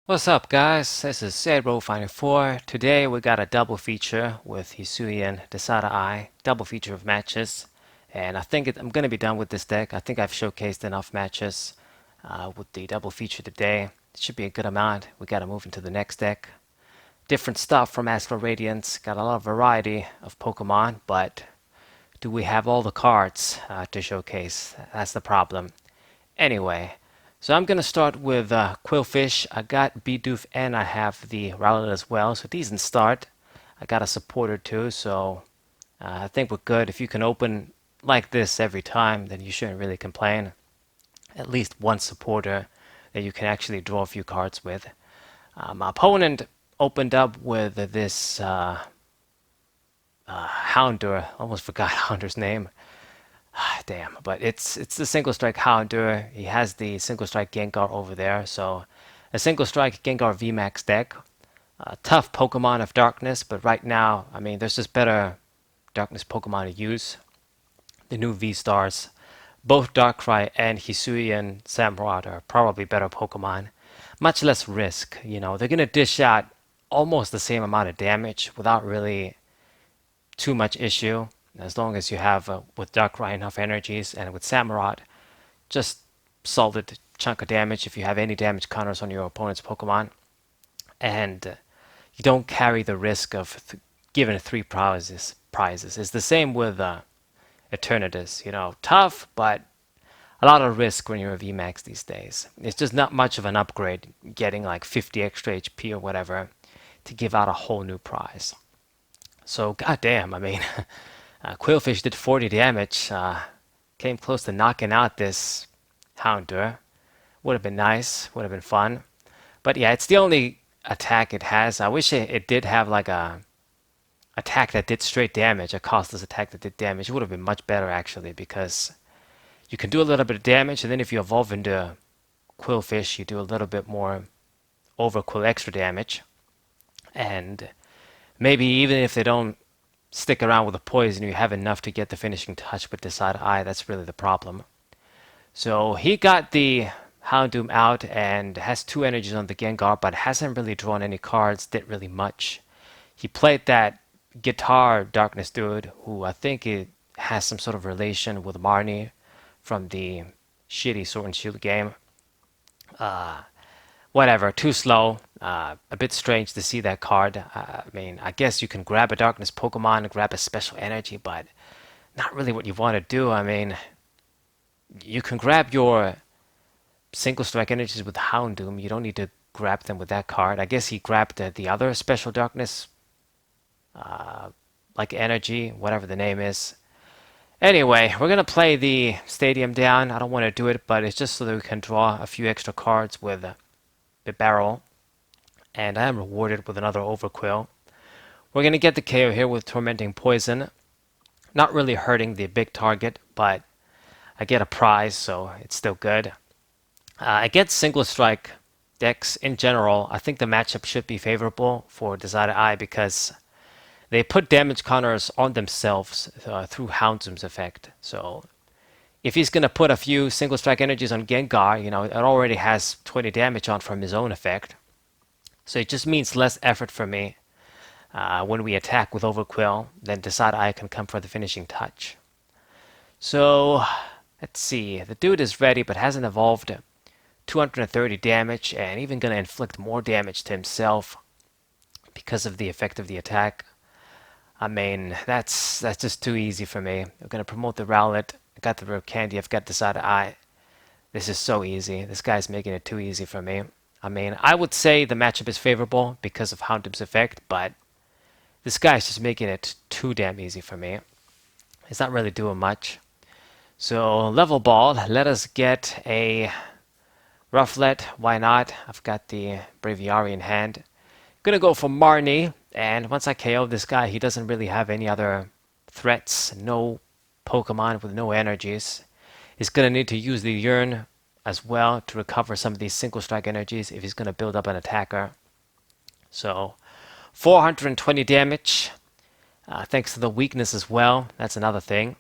What's up, guys? This is Zero54. Today we got a double feature with Hisuian Decidueye, double feature of matches, and I'm gonna be done with this deck. I think I've showcased enough matches with the double feature today. It should be a good amount. We gotta move into the next deck. Different stuff from Astral Radiance. Got a lot of variety of Pokemon, but do we have all the cards to showcase? That's the problem. Anyway, so I'm gonna start with Quillfish. I got Bidoof and I have the Rowlet as well, so decent start. I got a supporter too, so I think we're good. If you can open like this every time, then you shouldn't really complain. At least one supporter that you can actually draw a few cards with. My opponent opened up with this Houndour. Almost forgot Houndour's name. Damn, but it's the single strike Houndour. He has the single strike Gengar over there, so a single strike Gengar VMAX deck. Tough Pokemon of Darkness, but right now, I mean, there's just better Darkness Pokemon to use. The new V Stars, both Darkrai and Hisuian Samurott are probably better Pokemon. Much less risk, they're gonna dish out almost the same amount of damage without really too much issue. As long as you have with Darkrai enough energies, and with Samurott, just solid chunk of damage if you have any damage counters on your opponent's Pokemon, and you don't carry the risk of giving three prizes. It's the same with Eternatus. Tough, but a lot of risk when you're a VMAX these days. It's just not much of an upgrade, getting like 50 extra HP or whatever to give out a whole new prize. So goddamn, I mean. Quillfish did 40 damage, came close to knocking out this Houndour. Would have been nice, would have been fun. But yeah, it's the only attack it has. I wish it did have like a attack that did straight damage, a costless attack that did damage. It would have been much better actually, because you can do a little bit of damage, and then if you evolve into Quillfish, you do a little bit more Overquill extra damage. And maybe even if they don't stick around with the poison, you have enough to get the finishing touch with Decidueye. That's really the problem. So he got the Houndoom out and has two energies on the Gengar, but hasn't really drawn any cards, did really much. He played that Guitar Darkness dude, who I think it has some sort of relation with Marnie from the shitty Sword and Shield game. Whatever, too slow. A bit strange to see that card. I mean, I guess you can grab a Darkness Pokemon and grab a Special Energy, but not really what you want to do. I mean, you can grab your single strike energies with Houndoom. You don't need to grab them with that card. I guess he grabbed the other Special Darkness, like Energy, whatever the name is. Anyway, we're gonna play the stadium down. I don't want to do it, but it's just so that we can draw a few extra cards with Bibarel, and I am rewarded with another Overquill. We're going to get the KO here with Tormenting Poison. Not really hurting the big target, but I get a prize, so it's still good. Against single strike decks in general, I think the matchup should be favorable for Decidueye because they put damage counters on themselves through Houndoom's effect. So if he's going to put a few single strike energies on Gengar, it already has 20 damage on from his own effect. So it just means less effort for me when we attack with Overquill, then Decidueye can come for the finishing touch. So let's see. The dude is ready but hasn't evolved. 230 damage, and even going to inflict more damage to himself because of the effect of the attack. I mean, that's just too easy for me. I'm going to promote the Rowlet. I got the Rare Candy. I've got Decidueye. This is so easy. This guy's making it too easy for me. I mean, I would say the matchup is favorable because of Houndoom's effect, but this guy's just making it too damn easy for me. It's not really doing much. So, level ball. Let us get a Rufflet. Why not? I've got the Braviary in hand. Gonna go for Marnie, and once I KO this guy, he doesn't really have any other threats. No Pokemon with no energies. He's gonna need to use the Yearn as well to recover some of these single strike energies if he's gonna build up an attacker. So 420 damage, thanks to the weakness as well. That's another thing,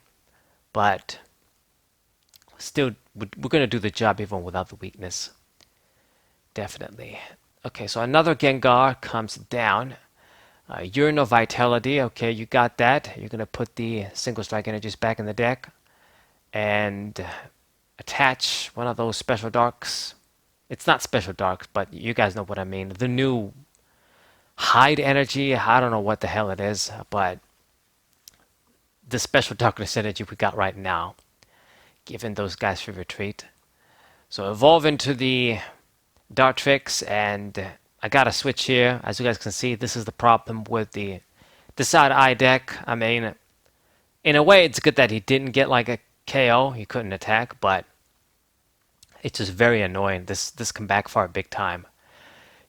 but still, we're gonna do the job even without the weakness. Definitely. Okay, so another Gengar comes down. Urinal Vitality, okay, you got that. You're going to put the single strike energies back in the deck and attach one of those special darks. It's not special darks, but you guys know what I mean. The new hide energy, I don't know what the hell it is, but the special darkness energy we got right now, giving those guys free retreat. So evolve into the Dartrix, and I got a switch here. As you guys can see, this is the problem with the Decidueye deck. I mean, in a way, it's good that he didn't get like a KO. He couldn't attack, but it's just very annoying. This can backfire big time.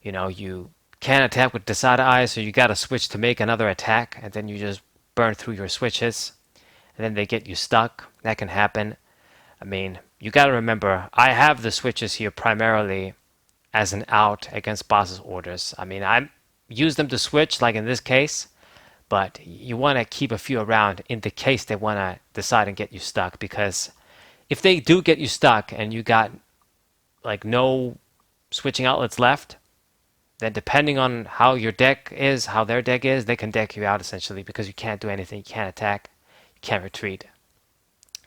You know, you can't attack with Decidueye, so you got to switch to make another attack, and then you just burn through your switches, and then they get you stuck. That can happen. I mean, you got to remember, I have the switches here primarily as an out against boss's orders. I mean, I use them to switch, like in this case, but you want to keep a few around in the case they want to decide and get you stuck, because if they do get you stuck and you got like no switching outlets left, then depending on how your deck is, how their deck is, they can deck you out essentially, because you can't do anything, you can't attack, you can't retreat.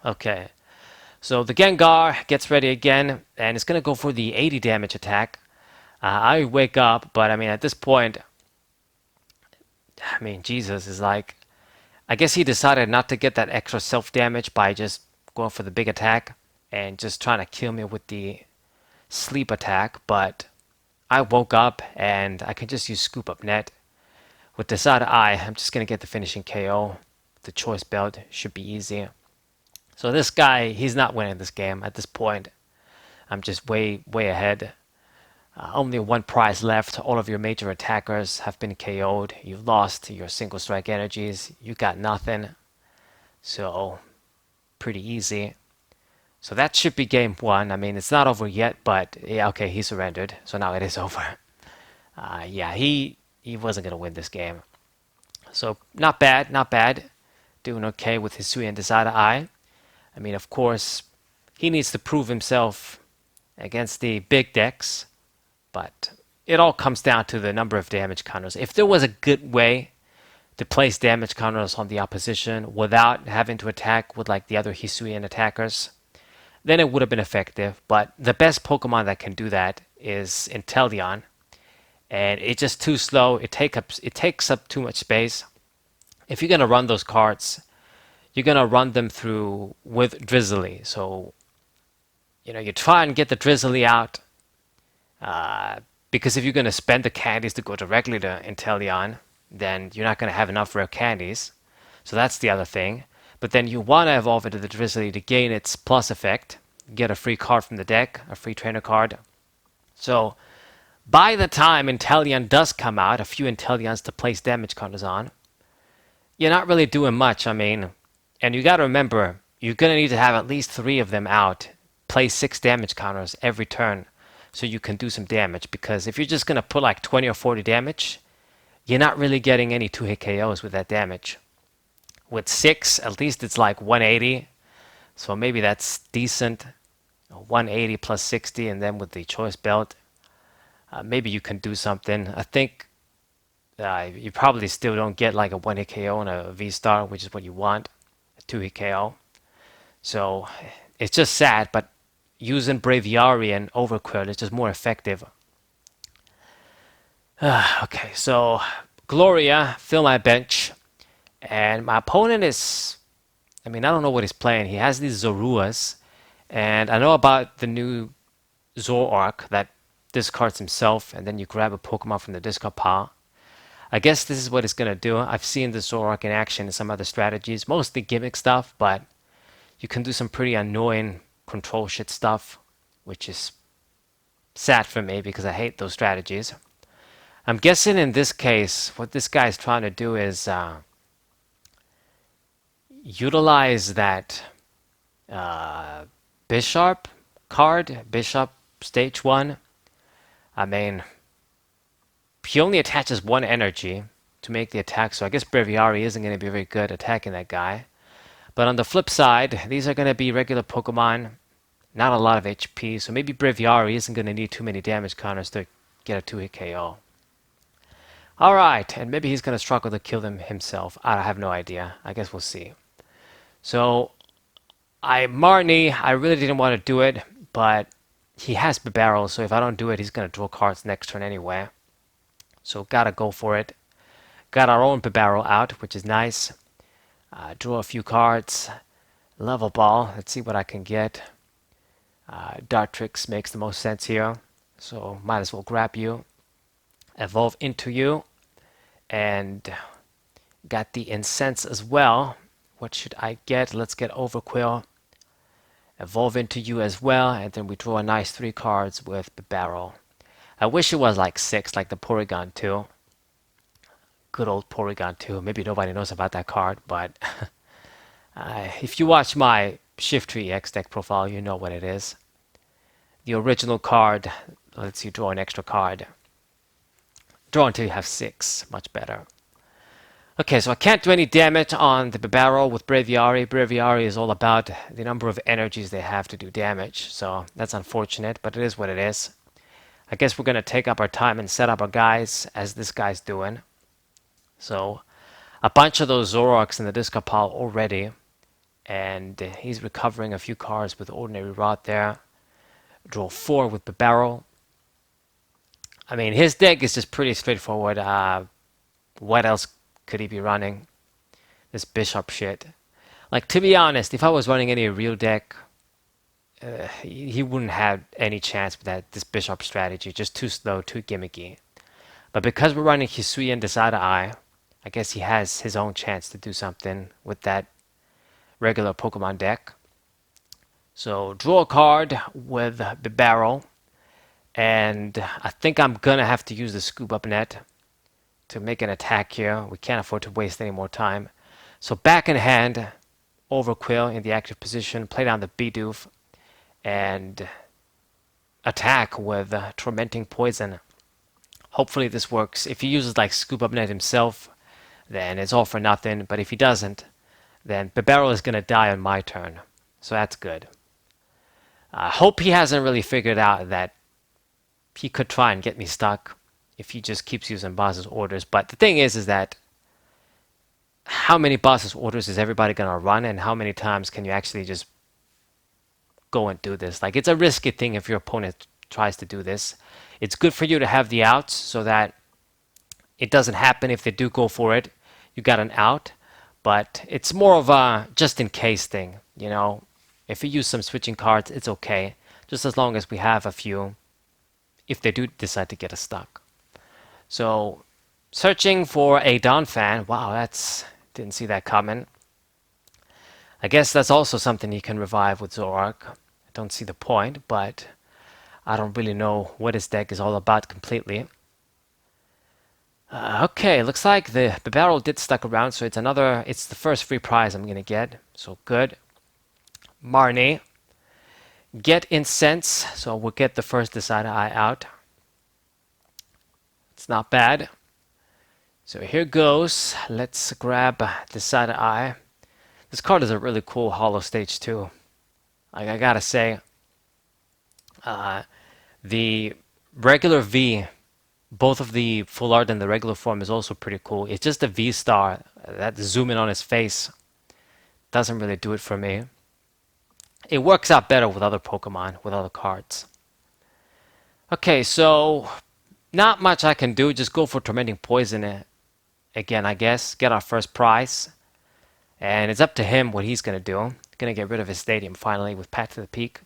Okay, so the Gengar gets ready again, and it's going to go for the 80 damage attack. I wake up, but I mean, at this point, I mean, Jesus is like, I guess he decided not to get that extra self-damage by just going for the big attack and just trying to kill me with the sleep attack, but I woke up and I can just use Scoop Up Net. With Decidueye, I'm just going to get the finishing KO. The choice belt should be easy. So this guy, he's not winning this game at this point. I'm just way ahead. Only one prize left. All of your major attackers have been KO'd. You've lost your single strike energies. You got nothing. So, pretty easy. So that should be game one. I mean, it's not over yet, but yeah, okay, he surrendered. So now it is over. Yeah, he wasn't going to win this game. So, not bad, not bad. Doing okay with Hisuian Decidueye. I mean, of course, he needs to prove himself against the big decks, but it all comes down to the number of damage counters. If there was a good way to place damage counters on the opposition without having to attack with like the other Hisuian attackers, then it would have been effective. But the best Pokemon that can do that is Inteleon, and it's just too slow. It takes up too much space. If you're gonna run those cards, you're gonna run them through with Drizzly. So, you know, you try and get the Drizzly out, because if you're gonna spend the candies to go directly to Inteleon, then you're not gonna have enough rare candies. So that's the other thing. But then you want to evolve into the Drizzly to gain its plus effect, get a free card from the deck, a free trainer card. So by the time Inteleon does come out, a few Inteleons to place damage counters on, you're not really doing much. I mean, and you got to remember, you're going to need to have at least 3 of them out, place 6 damage counters every turn, so you can do some damage. Because if you're just going to put like 20 or 40 damage, you're not really getting any 2-hit KOs with that damage. With 6, at least it's like 180, so maybe that's decent. 180 plus 60, and then with the choice belt, maybe you can do something. I think you probably still don't get like a 1-hit KO and a V-Star, which is what you want, a 2-hit KO. So it's just sad, but using Braviary and Overqwil is just more effective. Okay, so Gloria, fill my bench. And my opponent is, I mean, I don't know what he's playing. He has these Zoruas, and I know about the new Zoroark that discards himself, and then you grab a Pokemon from the discard pile. I guess this is what it's going to do. I've seen the Zoroark in action in some other strategies, mostly gimmick stuff, but you can do some pretty annoying control shit stuff, which is sad for me because I hate those strategies. I'm guessing in this case, what this guy is trying to do is utilize that Bishop card, Bishop Stage 1. I mean, he only attaches 1 energy to make the attack, so I guess Braviary isn't going to be very good attacking that guy. But on the flip side, these are going to be regular Pokemon, not a lot of HP, so maybe Braviary isn't going to need too many damage counters to get a 2-hit KO. Alright, and maybe he's going to struggle to kill them himself. I have no idea. I guess we'll see. So, Marnie, I really didn't want to do it, but he has Bibarel, so if I don't do it, he's going to draw cards next turn anyway. So, gotta go for it. Got our own Bibarel out, which is nice. Draw a few cards. Level ball. Let's see what I can get. Dartrix makes the most sense here. So might as well grab you. Evolve into you. And got the Incense as well. What should I get? Let's get Overquill. Evolve into you as well. And then we draw a nice 3 cards with Bibarel. I wish it was like 6, like the Porygon 2. Good old Porygon 2. Maybe nobody knows about that card, but if you watch my Shift Tree EX deck profile, you know what it is. The original card lets you draw an extra card. Draw until you have 6. Much better. Okay, so I can't do any damage on the Bibarel with Braviary. Braviary is all about the number of energies they have to do damage, so that's unfortunate, but it is what it is. I guess we're going to take up our time and set up our guys as this guy's doing. So, a bunch of those Zoroarks in the discard pile already. And he's recovering a few cards with Ordinary Rod there. Draw 4 with Bibarel. I mean, his deck is just pretty straightforward. What else could he be running? This Bishop shit. Like, to be honest, if I was running any real deck, he wouldn't have any chance with this Bishop strategy. Just too slow, too gimmicky. But because we're running Hisuian Decidueye, I guess he has his own chance to do something with that regular Pokemon deck. So draw a card with Bibarel, and I think I'm gonna have to use the Scoop Up Net to make an attack here. We can't afford to waste any more time. So back in hand, Overquill in the active position, play down the Bidoof, and attack with Tormenting Poison. Hopefully this works. If he uses like Scoop Up Net himself, then it's all for nothing. But if he doesn't, then Bibarel is going to die on my turn. So that's good. I hope he hasn't really figured out that he could try and get me stuck if he just keeps using boss's orders. But the thing is that how many boss's orders is everybody going to run, and how many times can you actually just go and do this? Like, it's a risky thing if your opponent tries to do this. It's good for you to have the outs so that it doesn't happen if they do go for it. You got an out, but it's more of a just in case thing, you know. If you use some switching cards, it's okay, just as long as we have a few if they do decide to get us stuck. So, searching for a Donphan. Wow, didn't see that coming. I guess that's also something you can revive with Zoroark. I don't see the point, but I don't really know what his deck is all about completely. Okay, looks like the Bibarel did stuck around, so it's the first free prize I'm gonna get. So good. Marnie. Get Incense, so we'll get the first Decidueye out. It's not bad. So here goes. Let's grab Decidueye. This card is a really cool Hollow Stage too. Like, I gotta say, the regular V, both of the full art and the regular form is also pretty cool. It's just a V star that zoom in on his face doesn't really do it for me. It works out better with other Pokemon, with other cards. Okay, so not much I can do. Just go for Tormenting Poison again, I guess. Get our first prize. And it's up to him what he's going to do. Going to get rid of his Stadium finally with Path to the Peak.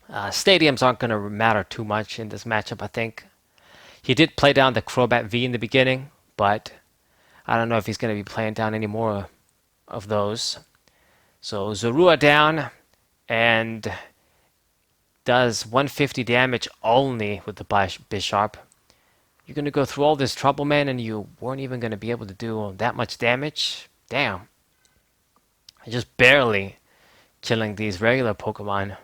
Stadiums aren't going to matter too much in this matchup, I think. He did play down the Crobat V in the beginning, but I don't know if he's going to be playing down any more of those. So Zorua down, and does 150 damage only with the Bisharp. You're going to go through all this trouble, man, and you weren't even going to be able to do that much damage? Damn. Just barely killing these regular Pokemon.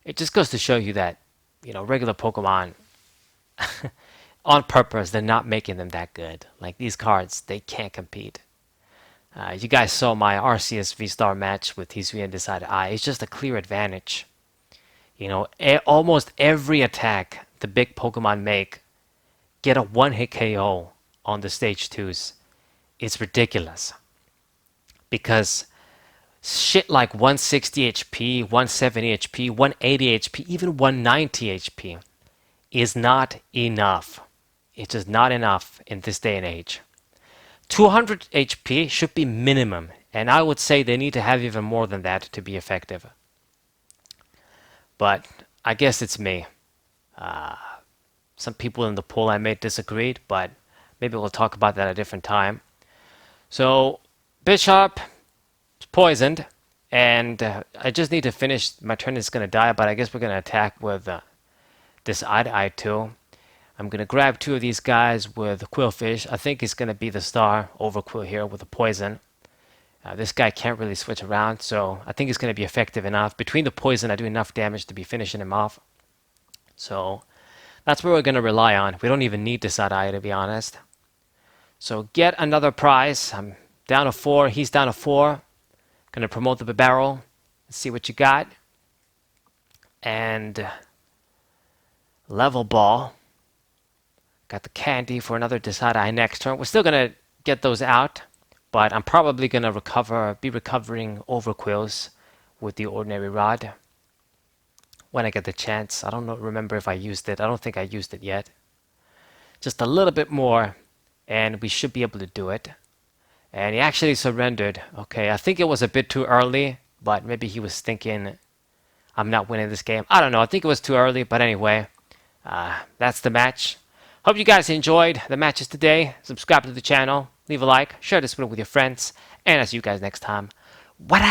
It just goes to show you that, you know, regular Pokemon, on purpose, they're not making them that good. Like, these cards, they can't compete. You guys saw my Arceus V-Star match with Hisuian Decidueye. It's just a clear advantage. You know, almost every attack the big Pokemon make get a one-hit KO on the stage 2s is ridiculous. Because shit like 160 HP, 170 HP, 180 HP, even 190 HP is not enough. It's just not enough in this day and age. 200 HP should be minimum, and I would say they need to have even more than that to be effective. But I guess it's me. Some people in the poll I made disagreed, but maybe we'll talk about that at a different time. So, Bishop is poisoned, and I just need to finish. My turn is going to die, but I guess we're going to attack with this Eye-to-Eye tool. I'm going to grab 2 of these guys with Quillfish. I think he's going to be the star over Quill here with a poison. This guy can't really switch around, so I think he's going to be effective enough. Between the poison, I do enough damage to be finishing him off. So that's what we're going to rely on. We don't even need this Eye, to be honest. So get another prize. I'm down to 4. He's down to 4. Going to promote the Bibarel. Let's see what you got. And level ball. Got the candy for another Decidueye next turn. We're still going to get those out, but I'm probably going to be recovering Overquills with the ordinary rod when I get the chance. I don't remember if I used it. I don't think I used it yet. Just a little bit more, and we should be able to do it. And he actually surrendered. Okay, I think it was a bit too early, but maybe he was thinking, I'm not winning this game. I don't know. I think it was too early, but anyway, that's the match. Hope you guys enjoyed the matches today. Subscribe to the channel, leave a like, share this video with your friends, and I'll see you guys next time. What